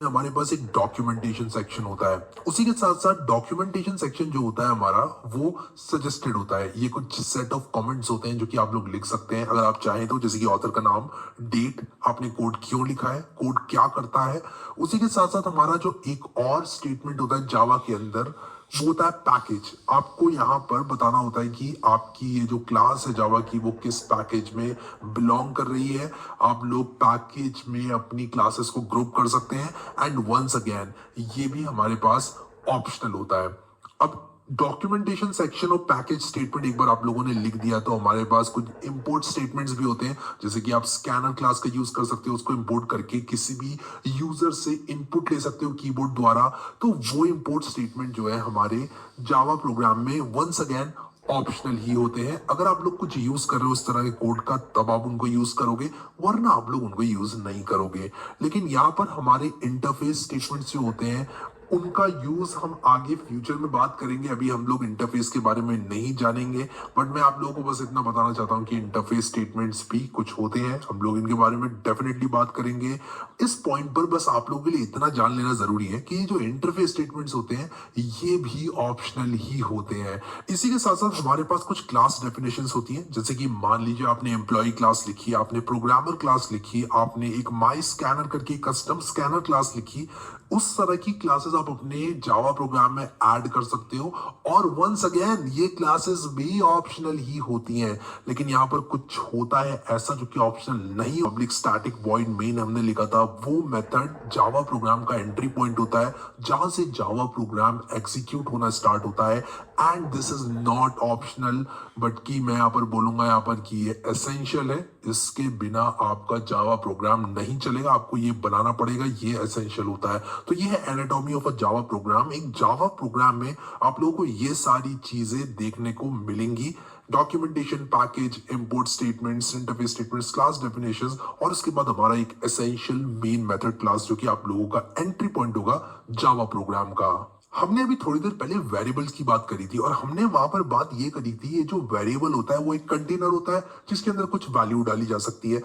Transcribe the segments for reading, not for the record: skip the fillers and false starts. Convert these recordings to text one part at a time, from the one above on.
हमारे पास एक documentation section होता है। उसी के साथ साथ डॉक्यूमेंटेशन सेक्शन जो होता है हमारा, वो सजेस्टेड होता है। ये कुछ सेट ऑफ कमेंट्स होते हैं जो कि आप लोग लिख सकते हैं अगर आप चाहें तो, जैसे कि ऑथर का नाम, डेट, आपने कोड क्यों लिखा है, कोड क्या करता है। उसी के साथ साथ हमारा जो एक और स्टेटमेंट होता है जावा के अंदर, वो होता है पैकेज। आपको यहाँ पर बताना होता है कि आपकी ये जो क्लास है जावा की, वो किस पैकेज में बिलोंग कर रही है। आप लोग पैकेज में अपनी क्लासेस को ग्रुप कर सकते हैं। एंड वंस अगेन, ये भी हमारे पास ऑप्शनल होता है। अब डॉक्यूमेंटेशन सेक्शन और पैकेज स्टेटमेंट एक बार आप लोगों ने लिख दिया तो हमारे पास कुछ इंपोर्ट स्टेटमेंट्स भी होते हैं, जैसे कि आप स्कैनर क्लास का यूज कर सकते हो, उसको इंपोर्ट करके किसी भी यूजर से इनपुट ले सकते हो कीबोर्ड द्वारा। तो वो इंपोर्ट स्टेटमेंट जो है हमारे जावा प्रोग्राम में वंस अगेन ऑप्शनल ही होते हैं। अगर आप लोग कुछ यूज कर रहे हो इस तरह के कोड का, तब आप उनको यूज करोगे, वरना आप लोग उनको यूज नहीं करोगे। लेकिन यहाँ पर हमारे इंटरफेस स्टेटमेंट्स जो होते हैं, उनका यूज हम आगे फ्यूचर में बात करेंगे। अभी हम लोग इंटरफेस के बारे में नहीं जानेंगे, बट मैं आप लोगों को बस इतना बताना चाहता हूं कि इंटरफेस स्टेटमेंट्स भी कुछ होते हैं। हम लोग इनके बारे में डेफिनेटली बात करेंगे। इस पॉइंट पर बस आप लोगों के लिए इतना जान लेना जरूरी है कि जो इंटरफेस स्टेटमेंट्स होते हैं, ये भी ऑप्शनल ही होते हैं। इसी के साथ साथ हमारे पास कुछ क्लास डेफिनेशंस होती हैं, जैसे कि मान लीजिए आपने एम्प्लॉय क्लास लिखी, आपने प्रोग्रामर क्लास लिखी, आपने एक माई स्कैनर करके कस्टम स्कैनर क्लास लिखी। उस तरह की क्लासेस आप अपने जावा प्रोग्राम में ऐड कर सकते हो। और वंस अगेन, ये क्लासेस भी ऑप्शनल ही होती हैं। लेकिन यहाँ पर कुछ होता है ऐसा जो कि ऑप्शनल नहीं। पब्लिक स्टैटिक वॉइड मेन हमने लिखा था, वो मेथड जावा प्रोग्राम का एंट्री पॉइंट होता है, जहां से जावा प्रोग्राम एग्जीक्यूट होना स्टार्ट होता है। And this is not optional, but कि मैं यहाँ पर बोलूंगा यहाँ पर कि ये एसेंशियल है। इसके बिना आपका जावा प्रोग्राम नहीं चलेगा, आपको ये बनाना पड़ेगा, ये एसेंशियल होता है। तो ये है anatomy of a Java programme. एक जावा प्रोग्राम में आप लोगों को ये सारी चीजें देखने को मिलेंगी। Documentation, package, import statements, interface statements, class definitions, और उसके बाद हमारा एक एसेंशियल मेन मेथड क्लास, जो कि आप लोगों का एंट्री पॉइंट होगा जावा प्रोग्राम का। हमने अभी थोड़ी देर पहले वेरिएबल्स की बात करी थी, और हमने वहां पर बात ये करी थी, ये जो वेरिएबल होता है वो एक कंटेनर होता है जिसके अंदर कुछ वैल्यू डाली जा सकती है।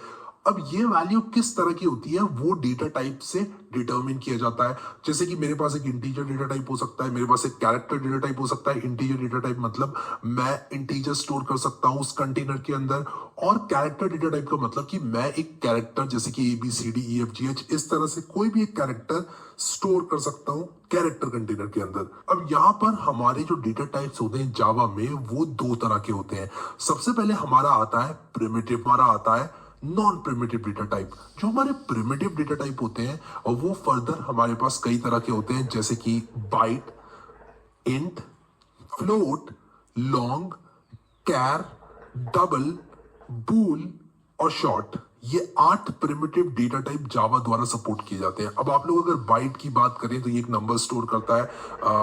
अब ये वैल्यू किस तरह की होती है, वो डेटा टाइप से डिटरमिन किया जाता है। जैसे कि मेरे पास एक इंटीजर डेटा टाइप हो सकता है, मेरे पास एक कैरेक्टर डेटा टाइप हो सकता है। इंटीजर डेटा टाइप मतलब मैं इंटीजर स्टोर कर सकता हूं उस कंटेनर के अंदर। और कैरेक्टर डेटा टाइप का मतलब कि मैं एक कैरेक्टर, जैसे कि ABCDEFGH, इस तरह से कोई भी एक कैरेक्टर स्टोर कर सकता हूं कैरेक्टर कंटेनर के अंदर। अब यहाँ पर हमारे जो डेटा टाइप्स होते हैं जावा में, वो दो तरह के होते हैं। सबसे पहले हमारा आता है प्रिमिटिव, हमारा आता है नॉन प्रिमिटिव डेटा टाइप। जो हमारे प्रिमिटिव डेटा टाइप होते हैं, और वो फर्दर हमारे पास कई तरह के होते हैं, जैसे कि बाइट, इंट, फ्लोट, लॉन्ग, कैर, डबल, बूल और शॉर्ट। ये 8 प्रिमिटिव डेटा टाइप जावा द्वारा सपोर्ट किए जाते हैं। अब आप लोग अगर बाइट की बात करें तो ये एक नंबर स्टोर करता है,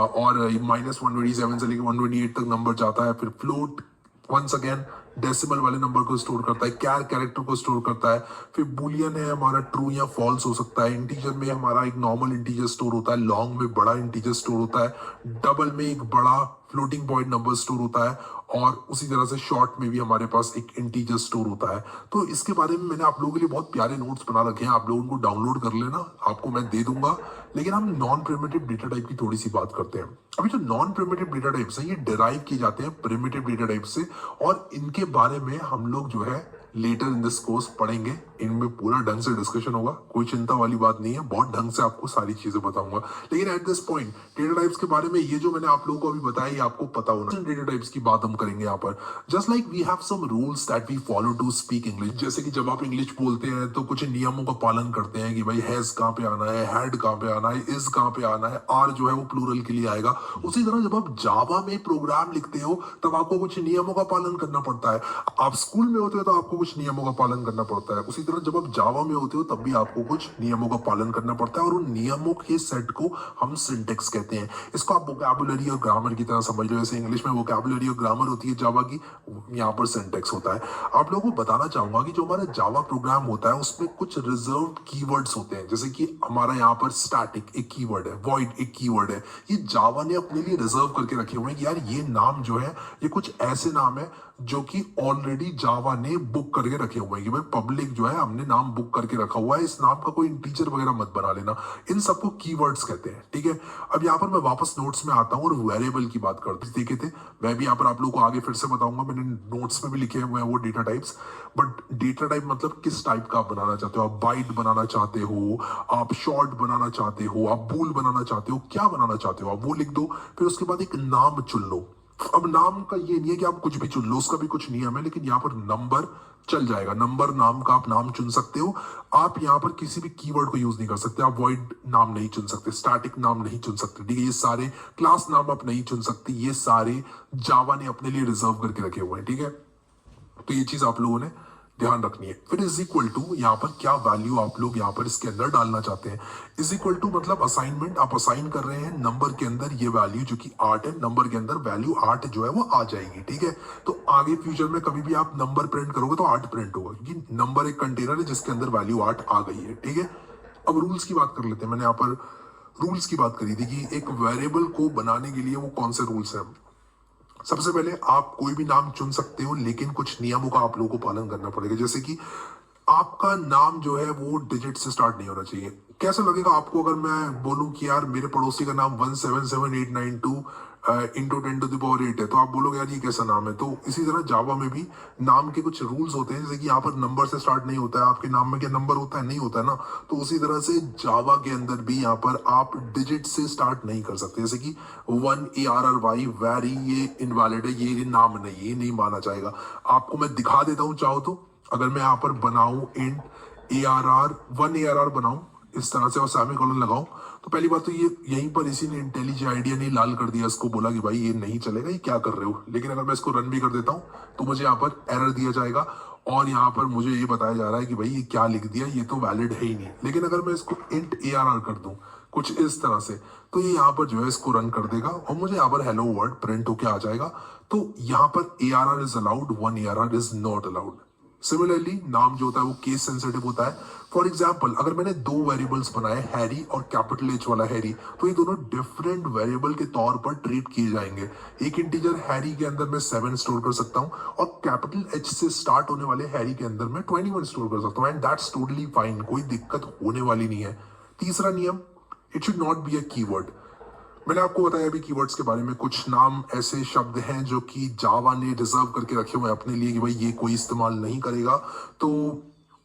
और -127 से लेकर 128 तक नंबर जाता है। फिर फ्लोट वंस अगेन डेसिमल वाले नंबर को स्टोर करता है। कैर कैरेक्टर को स्टोर करता है। फिर बुलियन है हमारा, ट्रू या फॉल्स हो सकता है। इंटीजर में हमारा एक नॉर्मल इंटीजर स्टोर होता है। लॉन्ग में बड़ा इंटीजर स्टोर होता है। डबल में एक बड़ा फ्लोटिंग पॉइंट नंबर स्टोर होता है। और उसी तरह से शॉर्ट में भी हमारे पास एक इंटीजर स्टोर होता है। तो इसके बारे में मैंने आप लोगों के लिए बहुत प्यारे नोट्स बना रखे हैं, आप लोग उनको डाउनलोड कर लेना, आपको मैं दे दूंगा। लेकिन हम नॉन प्रिमिटिव डेटा टाइप की थोड़ी सी बात करते हैं। अभी जो नॉन प्रिमिटिव डेटा टाइप्स हैं, ये डिराइव किए जाते हैं प्रिमिटिव डेटा टाइप से, और इनके बारे में हम लोग जो है लेटर इन दिस कोर्स पढ़ेंगे। इनमें पूरा ढंग से डिस्कशन होगा, कोई चिंता वाली बात नहीं है, बहुत ढंग से आपको सारी चीजें बताऊंगा। लेकिन at this point data types के बारे में ये जो मैंने आप लोगों को अभी बताया, ये आपको पता होना। डेटा टाइप्स की बात हम करेंगे यहाँ पर। Just like we have some rules that we follow to speak English. जैसे कि जब आप इंग्लिश बोलते हैं तो कुछ नियमों का पालन करते हैं कि भाई हैज कहाँ पे आना है, हैड कहाँ पे आना है, इज कहाँ पे आना है, आर जो है वो प्लूरल के लिए आएगा। उसी तरह जब आप जावा में प्रोग्राम लिखते हो तब आपको कुछ नियमों का पालन करना पड़ता है। आप स्कूल में होते हो तो आपको कुछ नियमों का पालन करना पड़ता है। उसी तरह जब आप जावा में होते हो तब भी आपको कुछ नियमों का पालन करना पड़ता है, और उन नियमों के सेट को हम सिंटेक्स कहते हैं। इसको आप वोकैबुलरी और ग्रामर की तरह समझ लो। जैसे इंग्लिश में वोकैबुलरी और ग्रामर होती है जावा की, यहाँ पर सिंटेक्स होता है। आप लोगों को बताना चाहूंगा कि जो हमारा जावा प्रोग्राम होता है उसमें कुछ रिजर्व कीवर्ड्स होते हैं। जैसे कि हमारा यहाँ पर स्टैटिक एक कीवर्ड है, वॉइड एक कीवर्ड है। ये जावा ने अपने लिए रिजर्व करके रखे हुए हैं कि यार ये नाम जो है, ये कुछ ऐसे नाम है जो कि ऑलरेडी जावा ने बुक करके रखे हुए हैं कि भाई पब्लिक जो है हमने नाम बुक करके रखा हुआ है, इस नाम का कोई इंटीजर वगैरह मत बना लेना। इन सबको कीवर्ड्स कहते हैं, ठीक है। अब यहाँ पर मैं वापस नोट्स में आता हूँ और वेरिएबल की बात करते देखे थे। मैं भी यहाँ पर आप लोगों को आगे फिर से बताऊंगा, मैंने नोट्स में भी लिखे हुए हैं वो data types. But data type मतलब किस टाइप का आप बनाना चाहते हो, आप बाइट बनाना चाहते हो, आप शॉर्ट बनाना चाहते हो, आप बूल बनाना चाहते हो, क्या बनाना चाहते हो आप वो लिख दो। फिर उसके बाद एक नाम चुन लो। अब नाम का ये नहीं है कि आप कुछ भी चुन लो, उसका भी कुछ नियम है, लेकिन यहाँ पर नंबर चल जाएगा। नंबर नाम का आप नाम चुन सकते हो। आप यहाँ पर किसी भी कीवर्ड को यूज नहीं कर सकते, आप वॉइड नाम नहीं चुन सकते, स्टैटिक नाम नहीं चुन सकते, ठीक है। ये सारे क्लास नाम आप नहीं चुन सकते, ये सारे जावा ने अपने लिए रिजर्व करके रखे हुए हैं, ठीक है। तो ये चीज आप लोगों ने ध्यान रखनी है। फिर इज इक्वल टू यहाँ पर क्या वैल्यू आप लोग यहाँ पर इसके अंदर डालना चाहते हैं। इज इक्वल टू मतलब असाइनमेंट, आप असाइन कर रहे हैं नंबर के अंदर ये वैल्यू जो कि 8 है, नंबर के अंदर वैल्यू 8 जो है वो आ जाएगी, ठीक है। तो आगे फ्यूचर में कभी भी आप नंबर प्रिंट करोगे तो 8 प्रिंट होगा, क्योंकि नंबर एक कंटेनर है जिसके अंदर वैल्यू 8 आ गई है, ठीक है। अब रूल्स की बात कर लेते हैं। मैंने यहाँ पर रूल्स की बात करी थी कि एक वेरिएबल को बनाने के लिए वो कौन से रूल्स है। सबसे पहले आप कोई भी नाम चुन सकते हो, लेकिन कुछ नियमों का आप लोगों को पालन करना पड़ेगा। जैसे कि आपका नाम जो है वो डिजिट से स्टार्ट नहीं होना चाहिए। कैसा लगेगा आपको अगर मैं बोलूं कि यार मेरे पड़ोसी का नाम 177892 इंटू 10⁸ है, तो आप बोलोगे यार ये कैसा नाम है। तो इसी तरह जावा में भी नाम के कुछ रूल्स होते हैं, जैसे कि यहाँ पर नंबर से स्टार्ट नहीं होता है। आपके नाम में क्या नंबर होता है, नहीं होता है ना। तो उसी तरह से जावा के अंदर भी यहाँ पर आप डिजिट से स्टार्ट नहीं कर सकते। जैसे कि 1ARRY वेरी, ये इनवैलिड है, ये नाम नहीं, ये नहीं माना जाएगा। आपको मैं दिखा देता हूँ चाहो तो। अगर मैं यहाँ पर बनाऊं इंट ARR 1ARR बनाऊं इस तरह से और सेमीकोलन लगाऊं, तो पहली बात तो ये यहीं पर इसी ने इंटेलिजेंट आइडिया ने लाल कर दिया, इसको बोला कि भाई ये नहीं चलेगा, ये क्या कर रहे हो। लेकिन अगर मैं इसको रन भी कर देता हूं तो मुझे यहाँ पर एरर दिया जाएगा और यहाँ पर मुझे ये बताया जा रहा है कि भाई ये क्या लिख दिया, ये तो वैलिड है ही नहीं। लेकिन अगर मैं इसको इंट ARR कर दूं कुछ इस तरह से, तो ये यहाँ पर जो है इसको रन कर देगा और मुझे यहाँ पर हेलो वर्ड प्रिंट होके आ जाएगा। तो यहाँ पर ARR is allowed, 1ARR is not allowed. Similarly नाम जो होता है वो केस सेंसिटिव होता है। फॉर एग्जाम्पल अगर मैंने दो वेरिएबल्स बनाए, हैरी और कैपिटल H वाला हैरी, तो ये दोनों डिफरेंट वेरिएबल के तौर पर ट्रीट किए जाएंगे। एक इंटीजर हैरी के अंदर मैं 7 स्टोर कर सकता हूं और कैपिटल H से स्टार्ट होने वाले हैरी के अंदर मैं 21 स्टोर कर सकता हूं, एंड दैट्स टोटली फाइन, कोई दिक्कत होने वाली नहीं है। तीसरा नियम, it should not be a keyword. मैंने आपको बताया अभी कीवर्ड्स के बारे में। कुछ नाम ऐसे शब्द हैं जो कि जावा ने रिजर्व करके रखे हुए हैं अपने लिए कि भाई ये कोई इस्तेमाल नहीं करेगा, तो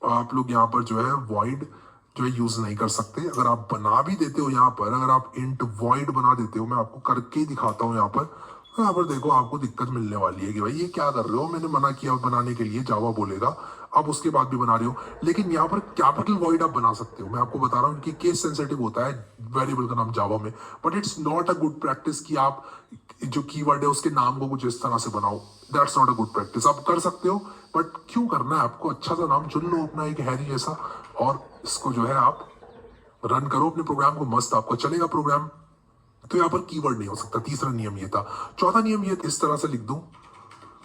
आप लोग यहाँ पर जो है वॉइड जो है यूज नहीं कर सकते। अगर आप बना भी देते हो यहाँ पर, अगर आप इंट वॉइड बना देते हो, मैं आपको करके दिखाता हूँ यहाँ पर, तो यहाँ पर देखो आपको दिक्कत मिलने वाली है कि भाई ये क्या कर रहे हो, मैंने मना किया बनाने के लिए, जावा बोलेगा। आप उसके बाद भी बना रहे हो। लेकिन यहाँ पर कैपिटल वॉइड आप बना सकते हो। मैं आपको बता रहा हूँ कि केस सेंसिटिव होता है वेरिएबल का नाम जावा में, but it's not a good practice कि आप जो कीवर्ड है उसके नाम को कुछ इस तरह से बनाओ। That's not a good practice. आप कर सकते हो बट क्यों करना है आपको, अच्छा सा नाम चुन लो अपना एक हैरी जैसा और इसको जो है आप रन करो अपने प्रोग्राम को, मस्त आपका चलेगा प्रोग्राम। तो यहाँ पर कीवर्ड नहीं हो सकता। तीसरा नियम ये था। चौथा नियम ये इस तरह से लिख दूं,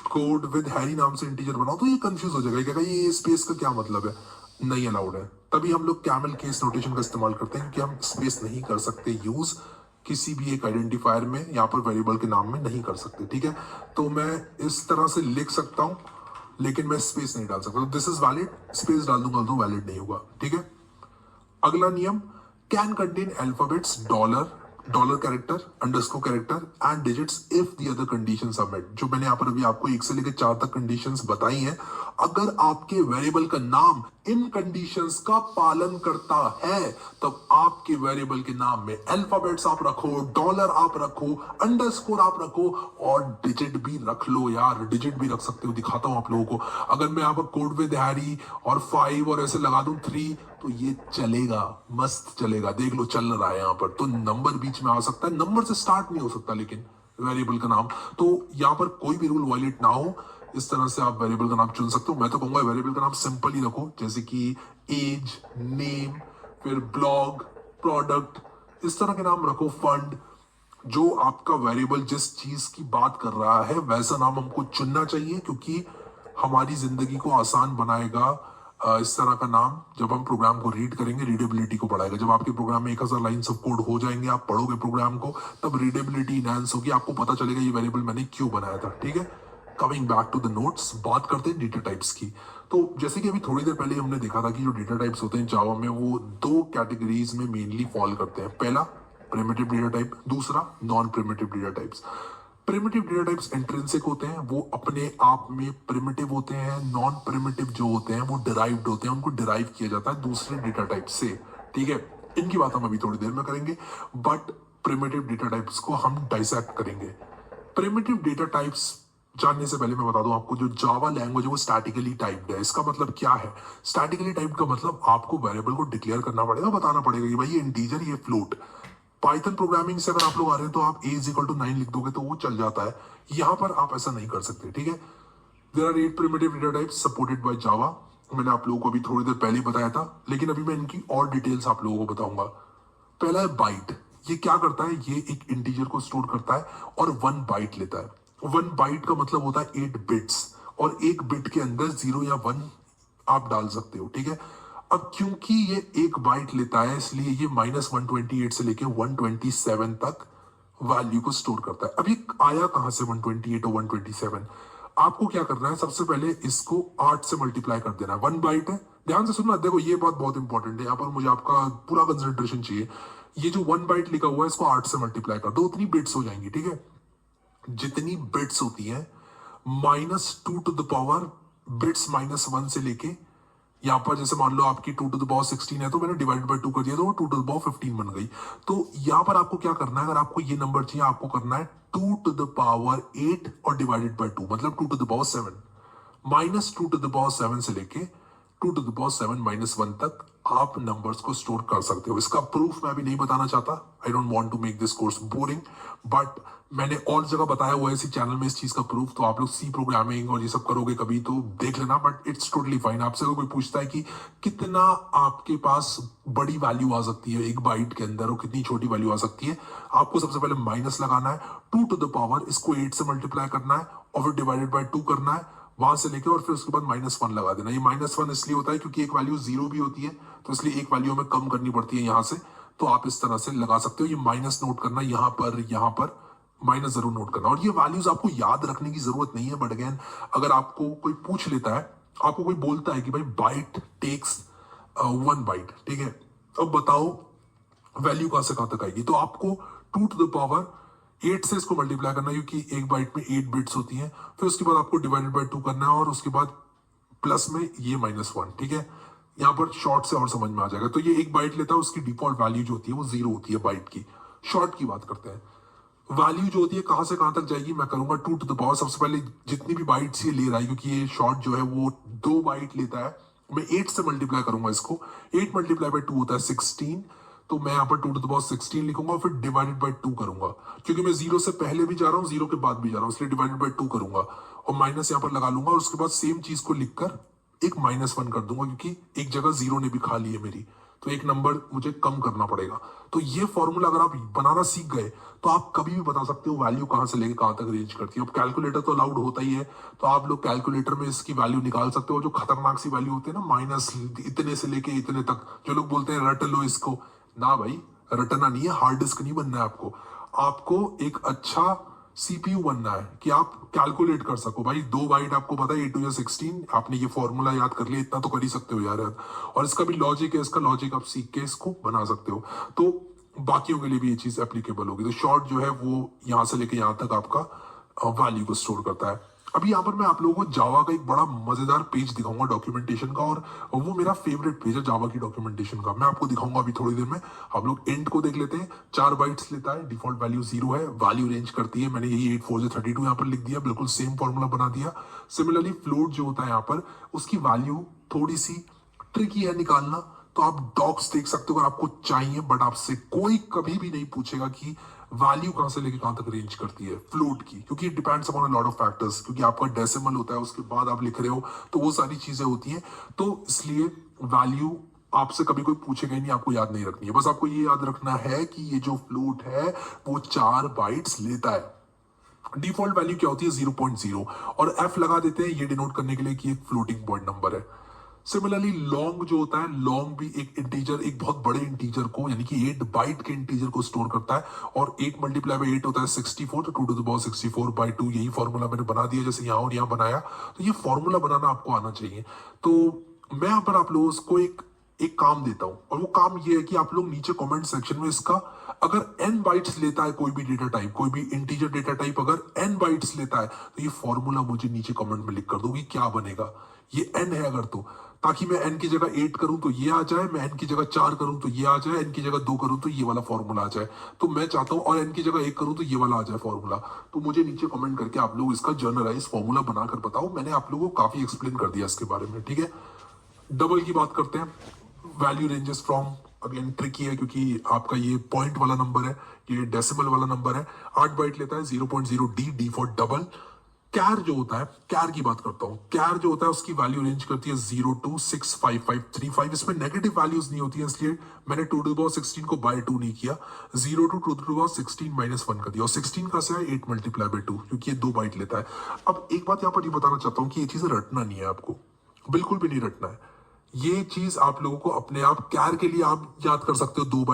कोड विद हैरी नाम से इंटीजर बनाओ, तो ये कंफ्यूज हो जाएगा, क्या ये स्पेस का क्या मतलब है, नहीं अलाउड है। तभी हम लोग कैमल केस नोटेशन का इस्तेमाल करते हैं कि हम स्पेस नहीं कर सकते यूज किसी भी एक आइडेंटिफायर में, यहाँ पर वेरिएबल के नाम में नहीं कर सकते, ठीक है। तो मैं इस तरह से लिख सकता हूं लेकिन मैं स्पेस नहीं डाल सकता। दिस इज वैलिड, स्पेस डाल दूंगा तो वैलिड नहीं होगा, ठीक है। अगला नियम, can contain alphabets dollar character, underscore character and digits if the other conditions are met. जो मैंने यहाँ पर अभी आपको 1 से लेकर 4 तक कंडीशंस बताई हैं, अगर आपके वेरिएबल का नाम इन कंडीशंस का पालन करता है तब आपके वेरिएबल के नाम में अल्फाबेट्स आप रखो, डॉलर आप रखो, अंडरस्कोर आप रखो और डिजिट भी रख लो यार, डिजिट भी रख सकते हो। दिखाता हूं आप लोगों को। अगर मैं यहाँ पर कोड विद हैरी और 5 और ऐसे लगा दूं 3, तो ये चलेगा, मस्त चलेगा। देख लो चल रहा है यहाँ पर। तो नंबर बीच में आ सकता है, नंबर से स्टार्ट नहीं हो सकता लेकिन वेरिएबल का नाम। तो यहाँ पर कोई भी रूल वायलेट ना हो, इस तरह से आप वेरिएबल का नाम चुन सकते हो। मैं तो कहूंगा वेरिएबल का नाम सिंपल ही रखो, जैसे कि एज, नेम, फिर ब्लॉग, प्रोडक्ट, इस तरह के नाम रखो। फंड, जो आपका वेरिएबल जिस चीज की बात कर रहा है वैसा नाम हमको चुनना चाहिए, क्योंकि हमारी जिंदगी को आसान बनाएगा इस तरह का नाम। जब हम प्रोग्राम को रीड करेंगे, रीडेबिलिटी को बढ़ाएगा। जब आपके प्रोग्राम में 1000 लाइन्स ऑफ कोड हो जाएंगे, आप पढ़ोगे प्रोग्राम को, तब रीडेबिलिटी इनहैंस होगी, आपको पता चलेगा ये वेरिएबल मैंने क्यों बनाया था, ठीक है। Coming back to the notes, बात करते हैं डेटा टाइप्स की। तो जैसे कि अभी थोड़ी देर पहले हमने देखा था कि जो डेटा टाइप्स होते हैं जावा में वो दो कैटेगरीज में मेनली फॉल करते हैं। पहला प्रिमिटिव डेटा टाइप, दूसरा non primitive data types. Primitive data types intrinsic होते हैं, वो अपने आप में प्रिमिटिव होते हैं। नॉन प्रिमिटिव जो होते हैं वो डिराइव्ड होते हैं, उनको डिराइव किया जाता है दूसरे डेटा टाइप से। ठीक है, इनकी बात हम अभी थोड़ी देर में करेंगे, बट प्रिमिटिव डेटा टाइप्स को हम डाइसेक्ट करेंगे। प्रिमिटिव डेटा टाइप्स जानने से पहले मैं बता दूं आपको, जो जावा लैंग्वेज है वो स्टैटिकली टाइप्ड है। इसका मतलब क्या है? स्टैटिकली टाइप्ड का मतलब आपको वेरिएबल को डिक्लेयर करना पड़ेगा, बताना पड़ेगा कि भाई ये इंटीजर, ये फ्लोट। पाइथन प्रोग्रामिंग से अगर आप लोग आ रहे हैं तो आप a इज इक्वल टू 9 लिख दोगे तो वो चल जाता है। यहां पर आप ऐसा नहीं कर सकते। ठीक है, there are 8 primitive data types supported by Java. मैंने आप लोगों को अभी थोड़ी देर पहले ही बताया था, लेकिन अभी मैं इनकी और डिटेल्स आप लोगों को बताऊंगा। पहला है बाइट। ये क्या करता है? ये एक इंटीजर को स्टोर करता है और 1 बाइट लेता है। 1 बाइट का मतलब होता है 8 बिट्स, और एक बिट के अंदर 0 या 1 आप डाल सकते हो। ठीक है, अब क्योंकि ये 1 बाइट लेता है इसलिए ये -128 से लेके 127 तक वैल्यू को स्टोर करता है। अब ये आया कहां से 128 और 127? आपको क्या करना है, सबसे पहले इसको 8 से मल्टीप्लाई कर देना है। 1 बाइट है, ध्यान से सुनना, देखो ये बात बहुत इंपॉर्टेंट है, यहाँ पर मुझे आपका पूरा कंसंट्रेशन चाहिए। ये जो 1 बाइट लिखा हुआ है इसको 8 से मल्टीप्लाई कर दो, उतनी बिट्स हो जाएंगी। ठीक है, जितनी बिट्स होती हैं -2 टू द पावर बिट्स -1 से लेके, यहां पर जैसे मान लो आपकी 2 टू द पावर 16 है तो मैंने डिवाइड बाय 2 कर दिया तो वो 2 टू द पावर 15 बन गई। तो यहां पर आपको क्या करना है, अगर आपको ये नंबर चाहिए आपको करना है 2 टू द पावर 8 और डिवाइडेड बाय 2, मतलब 2 to the power 7। -2 to the power 7 से लेके 2 टू द पावर 7 -1 तक आप नंबर्स को स्टोर कर सकते हो। इसका प्रूफ मैं अभी नहीं बताना चाहता, I don't want to make this course boring, but मैंने और जगह बताया हुआ है इसी चैनल में इस चीज का प्रूफ। तो आप लोग सी प्रोग्रामिंग और ये सब करोगे कभी तो देख लेना, बट इट्स टोटली फाइन। आपसे अगर कोई पूछता है कि कितना आपके पास बड़ी वैल्यू आ सकती है 1 बाइट के अंदर और कितनी छोटी वैल्यू आ सकती है, आपको सबसे पहले माइनस लगाना है, 2 टू द पावर इसको 8 से मल्टीप्लाई करना है और फिर डिवाइडेड बाय 2 करना है वहां से लेके, और फिर उसके बाद -1 लगा देना। ये -1 इसलिए होता है क्योंकि एक वैल्यू 0 भी होती है, तो इसलिए एक वैल्यू हमें कम करनी पड़ती है यहां से। तो आप इस तरह से लगा सकते हो। ये माइनस नोट करना, यहाँ पर माइनस जरूर नोट करना। और ये वैल्यूज आपको याद रखने की जरूरत नहीं है, बट अगेन अगर आपको कोई पूछ लेता है, आपको कोई बोलता है कि भाई बाइट टेक्स 1 बाइट, ठीक है, अब बताओ वैल्यू कहां से कहां तक आएगी, तो आपको 2 टू द पावर 8 से इसको मल्टीप्लाई करना है क्योंकि एक बाइट में 8 बिट्स होती हैं। फिर उसके बाद आपको डिवाइडेड बाय 2 करना है और उसके बाद प्लस में ये -1। ठीक है, यहाँ पर शॉर्ट से और समझ में आ जाएगा। तो ये 1 बाइट लेता है, उसकी डिफॉल्ट वैल्यू जो होती है वो 0 होती है बाइट की। शॉर्ट की बात करते हैं, वैल्यू जो होती है कहां से कहां तक जाएगी, मैं करूंगा 2 टू द पावर, सबसे पहले जितनी भी बाइट्स ये ले रहा है क्योंकि ये शॉर्ट जो है वो 2 बाइट लेता है, मैं 8 से मल्टीप्लाई करूंगा इसको। 8 मल्टीप्लाई बाय 2 होता है 16, तो मैं यहाँ पर 2 टू द पावर 16 लिखूंगा और फिर डिवाइडेड बाय 2 करूंगा। क्योंकि मैं 0 से पहले भी जा रहा हूँ 0 के बाद भी जा रहा हूँ, इसलिए डिवाइडेड बाय 2 करूंगा और माइनस यहाँ पर लगा लूंगा और उसके बाद सेम चीज को लिखकर एक -1 कर दूंगा क्योंकि एक जगह 0 ने भी खा ली है मेरी, तो एक नंबर मुझे कम करना पड़ेगा। तो ये फॉर्मूला अगर आप बनाना सीख गए तो आप कभी भी बता सकते हो वैल्यू कहां से लेके कहां तक रेंज करती है। अब कैलकुलेटर तो अलाउड होता ही है, तो आप लोग कैलकुलेटर में इसकी वैल्यू निकाल सकते हो। जो खतरनाक सी वैल्यू होती है ना, माइनस इतने से लेके इतने तक, जो लोग बोलते हैं रट लो इसको, ना भाई रटना नहीं है, हार्ड डिस्क नहीं बनना है आपको। आपको एक अच्छा सीपीयू बनना है कि आप कैलकुलेट कर सको। भाई 2 बाइट आपको पता है 8 टू 16, आपने ये फॉर्मूला याद कर लिया, इतना तो कर ही सकते हो यार। और इसका भी लॉजिक है, इसका लॉजिक आप सीख के इसको बना सकते हो, तो बाकियों के लिए भी ये चीज एप्लीकेबल होगी। तो शॉर्ट जो है वो यहां से लेके यहां तक आपका वैल्यू को स्टोर करता है। अभी यहाँ पर मैं आप लोगों को जावा का एक बड़ा मजेदार पेज दिखाऊंगा डॉक्यूमेंटेशन का, और वो मेरा फेवरेट पेज है जावा की डॉक्यूमेंटेशन का। मैं आपको दिखाऊंगा अभी थोड़ी देर में। हम लोग एंड को देख लेते हैं। 4 बाइट्स लेता है, डिफॉल्ट वैल्यू 0 है, वैल्यू रेंज करती है, मैंने यही 8 4 से 32 यहाँ पर लिख दिया, बिल्कुल सेम फॉर्मूला बना दिया। सिमिलरली फ्लोट जो होता है यहाँ पर, उसकी वैल्यू थोड़ी सी ट्रिकी है निकालना, तो आप डॉक्स देख सकते हो अगर आपको चाहिए, बट आपसे कोई कभी भी नहीं पूछेगा कि वैल्यू कहां से लेके कहां तक रेंज करती है फ्लोट की, क्योंकि it depends upon a lot of factors. क्योंकि आपका डेसिमल होता है, उसके बाद आप लिख रहे हो, तो वो सारी चीजें होती हैं। तो इसलिए वैल्यू आपसे कभी कोई पूछेगा ही नहीं, आपको याद नहीं रखनी है। बस आपको ये याद रखना है कि ये जो फ्लोट है वो 4 बाइट्स लेता है। डिफॉल्ट वैल्यू क्या होती है 0.0, और एफ लगा देते हैं ये डिनोट करने के लिए कि एक फ्लोटिंग पॉइंट नंबर है। सिमिलरली लॉन्ग जो होता है, लॉन्ग भी एक इंटीजर, एक बहुत बड़े इंटीजर को यानी कि 8 बाइट के इंटीजर को स्टोर करता है और 8 मल्टीप्लाई बाई 8 होता है 64, तो 2 टू द पावर 64/2 यही फॉर्मूला मैंने बना दिया जैसे यहाँ और यहाँ बनाया। तो ये फॉर्मूला बनाना आपको आना चाहिए। तो मैं यहाँ पर आप लोगों को एक काम देता हूं और वो काम ये है कि आप लोग नीचे कमेंट सेक्शन में इसका अगर n बाइट्स लेता है कोई भी डेटा टाइप, कोई भी इंटीजर डेटा टाइप अगर n बाइट्स लेता है तो ये फॉर्मूला मुझे नीचे कमेंट में लिख कर दो कि क्या बनेगा। ये n है अगर, तो ताकि मैं n की जगह 8 करूं तो ये आ जाए, मैं n की जगह 4 करूं तो ये आ जाए, n की जगह 2 करूं तो ये वाला फॉर्मूला आ जाए। तो मैं चाहता हूं और n की जगह 1 करूं तो ये वाला आ जाए फॉर्मूला। तो मुझे नीचे कमेंट करके आप लोग इसका जनरलाइज फॉर्मूला बनाकर बताओ। मैंने आप लोगों को काफी एक्सप्लेन कर दिया इसके बारे में, ठीक है। डबल की बात करते हैं। Value ranges from, again tricky है क्योंकि आपका ये पॉइंट वाला नंबर है, ये डेसिमल वाला नंबर है। 8 बाइट लेता है, 0.0 डी फॉर डबल। कैर जो होता है, कैर की बात करता हूं। कैर जो होता है उसकी वैल्यू रेंज करती है 0 to 65535। इसमें नेगेटिव वैल्यूज नहीं होती है, इसलिए मैंने 2 to the power 16 को बाय 2 नहीं किया, 0 to 2 to the power 16 -1 कर दिया। और 16 का से है 8 मल्टीप्लाई बाई 2 क्योंकि ये 2 बाइट लेता है। अब एक बात यहाँ पर ये बताना चाहता हूँ कि ये चीजें रटना नहीं है, आपको बिल्कुल भी नहीं रटना है। ये चीज आप लोगों को अपने आप कैर के लिए आप याद कर सकते हो। 2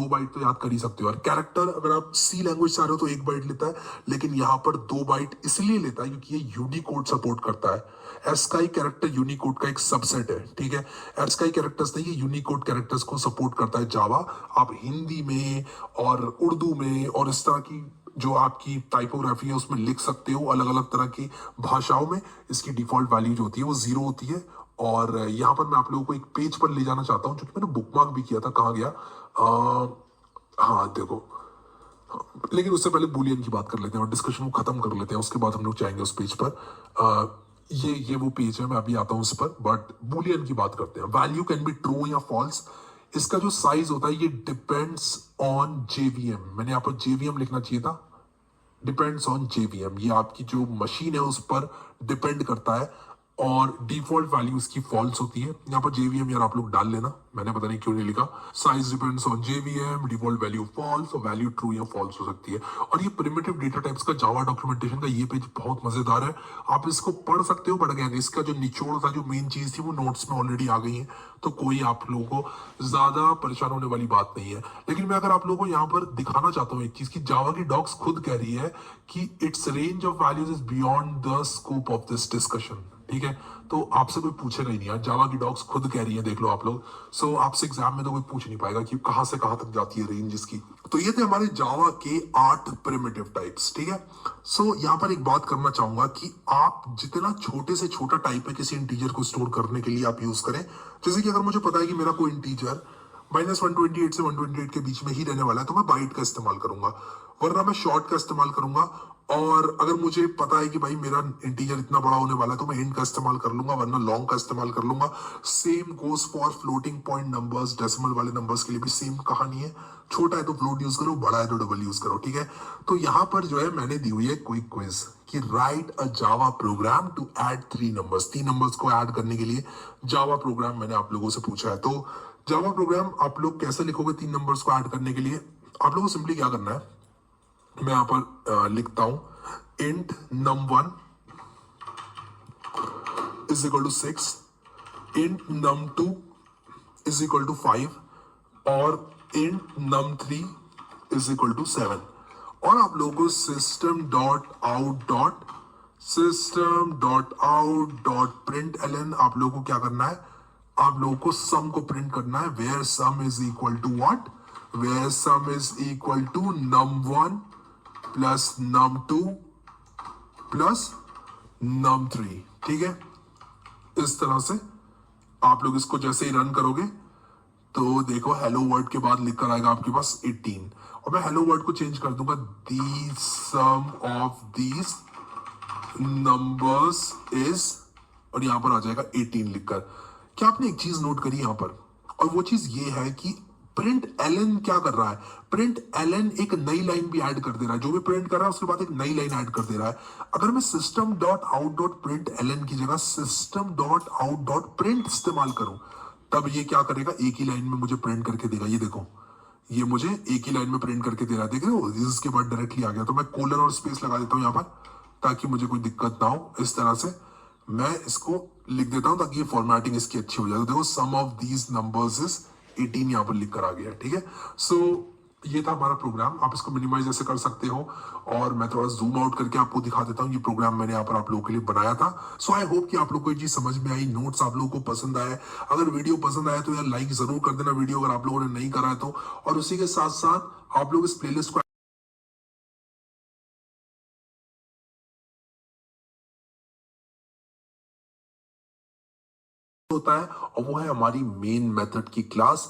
बाइट तो याद कर ही सकते हो। और कैरेक्टर अगर आप सी लैंग्वेज से आ रहे हो तो 1 बाइट लेता है, लेकिन यहाँ पर 2 बाइट इसलिए लेता है क्योंकि ये यूनिकोड सपोर्ट करता है। एस्काई कैरेक्टर यूनिकोड का एक सबसेट है, ठीक है। एस्काई कैरेक्टर्स नहीं, ये यूनिकोड कैरेक्टर्स को सपोर्ट करता है जावा। आप हिंदी में और उर्दू में और इस तरह की जो आपकी टाइपोग्राफी है उसमें लिख सकते हो। अलग अलग तरह की भाषाओं में इसकी डिफॉल्ट वैल्यू जो होती है वो 0 होती है। और यहाँ पर मैं आप लोगों को एक पेज पर ले जाना चाहता हूँ जो कि मैंने बुकमार्क भी किया था। कहाँ गया? हाँ देखो, लेकिन उससे पहले बुलियन की बात कर लेते हैं और डिस्कशन को खत्म कर लेते हैं, उसके बाद हम लोग जाएंगे उस पेज पर। ये वो पेज है, मैं अभी आता हूँ उस पर। बट बुलियन की बात करते हैं। वैल्यू कैन बी ट्रू या फॉल्स। इसका जो साइज होता है ये डिपेंड्स ऑन जेवीएम। मैंने यहाँ पर जेवीएम लिखना चाहिए था, डिपेंड्स ऑन जेवीएम। ये आपकी जो मशीन है उस पर डिपेंड करता है और डिफॉल्ट वैल्यू इसकी फॉल्स होती है। यहाँ पर जेवीएम यार आप लोग डाल लेना, मैंने पता नहीं क्यों नहीं लिखा। Size depends on JVM, default value false और वैल्यू ट्रू या फॉल्स हो सकती है। और ये प्रिमिटिव डेटा टाइप्स का जावा डॉक्यूमेंटेशन का ये पेज बहुत मजेदार है, आप इसको पढ़ सकते हो। बट अगेन इसका जो निचोड़ था, जो मेन चीज थी वो नोट्स में ऑलरेडी आ गई है, तो कोई आप लोगों को ज्यादा परेशान होने वाली बात नहीं है। लेकिन मैं अगर आप लोगों को यहाँ पर दिखाना चाहता हूँ एक चीज की, जावा की डॉक्स खुद कह रही है कि it's range of values is beyond the scope of this discussion, ठीक है। तो आपसे कोई पूछेगा ही नहीं यार, जावा की डॉक्स खुद कह रही है, देख लो आप लोग। सो आपसे एग्जाम में तो कोई पूछ नहीं पाएगा कि कहां से कहां तक जाती है रेंज इसकी। तो ये थे हमारे जावा के 8 प्रिमिटिव टाइप्स, ठीक है। सो यहाँ पर एक बात करना चाहूंगा कि आप जितना छोटे से छोटा टाइप है किसी इंटीजर को स्टोर करने के लिए आप यूज करें। जैसे कि अगर मुझे पता है कि मेरा कोई इंटीजर -128 से 128 के बीच में ही रहने वाला है तो मैं बाइट का इस्तेमाल करूंगा, वरना मैं शॉर्ट का इस्तेमाल करूंगा। और अगर मुझे पता है कि भाई मेरा इंटीजर इतना बड़ा होने वाला है तो मैं इंट का इस्तेमाल कर लूंगा, वरना लॉन्ग का इस्तेमाल कर लूंगा। Same goes for floating point numbers, decimal वाले नंबर्स के लिए भी सेम कहानी है। छोटा है तो फ्लोट यूज करो, बड़ा है तो डबल यूज करो, ठीक है। तो यहाँ पर जो है मैंने दी हुई है क्विक क्विज कि write a Java program to add 3 numbers. 3 numbers को ऐड करने के लिए जावा प्रोग्राम मैंने आप लोगों से पूछा है। तो जावा प्रोग्राम आप लोग कैसे लिखोगे 3 नंबर्स को ऐड करने के लिए? आप लोगों को सिंपली क्या करना है, मैं यहाँ पर लिखता हूं int num1 is equal to 6, int num2 is equal to 5 और int num3 is equal to 7। और आप लोगों को system.out.println आप लोगों को क्या करना है, आप लोगों को सम को प्रिंट करना है। where sum is equal to what? where sum is equal to num1 plus num2 plus num3, ठीक है। इस तरह से आप लोग इसको जैसे ही रन करोगे तो देखो हेलो वर्ड के बाद लिख कर आएगा आपके पास 18 और मैं हेलो वर्ड को चेंज कर दूंगा दी सम ऑफ दीज नंबर्स इज, और यहां पर आ जाएगा 18 लिखकर। क्या आपने एक चीज नोट करी यहां पर, और वो चीज ये है कि प्रिंट एलन क्या कर रहा है? प्रिंट एलन एक नई लाइन भी ऐड कर दे रहा है। जो भी प्रिंट कर रहा है उसके बाद एक नई लाइन ऐड कर दे रहा है। अगर मैं system dot out dot println की जगह system dot out dot print इस्तेमाल करूं तब ये क्या करेगा, एक ही लाइन में मुझे प्रिंट करके देगा। ये देखो, ये मुझे एक ही लाइन में प्रिंट करके दे रहा है, देख रहे हो। इसके बाद डायरेक्टली आ गया। तो मैं कोलन और स्पेस लगा देता हूं यहां पर ताकि मुझे कोई दिक्कत ना हो। इस तरह से मैं इसको लिख देता हूं ताकि ये फॉर्मेटिंग इसकी अच्छी हो जाए। तो देखो सम ऑफ दीज नंबर्स इज 18 यहाँ पर लिख कर आ गया, ठीक है। सो ये था हमारा प्रोग्राम। आप इसको मिनिमाइज ऐसे कर सकते हो, और मैं थोड़ा जूम आउट करके आपको दिखा देता हूँ। ये प्रोग्राम मैंने यहाँ पर आप लोगों के लिए बनाया था। सो आई होप कि आप लोग को ये चीज समझ में आई, नोट्स आप लोगों को पसंद आए। अगर वीडियो पसंद आया तो यार लाइक जरूर कर देना वीडियो, अगर आप लोगों ने नहीं करा है तो। और उसी के साथ साथ आप लोग इस प्लेलिस्ट को होता है, और वो है हमारी मेन मेथड की क्लास।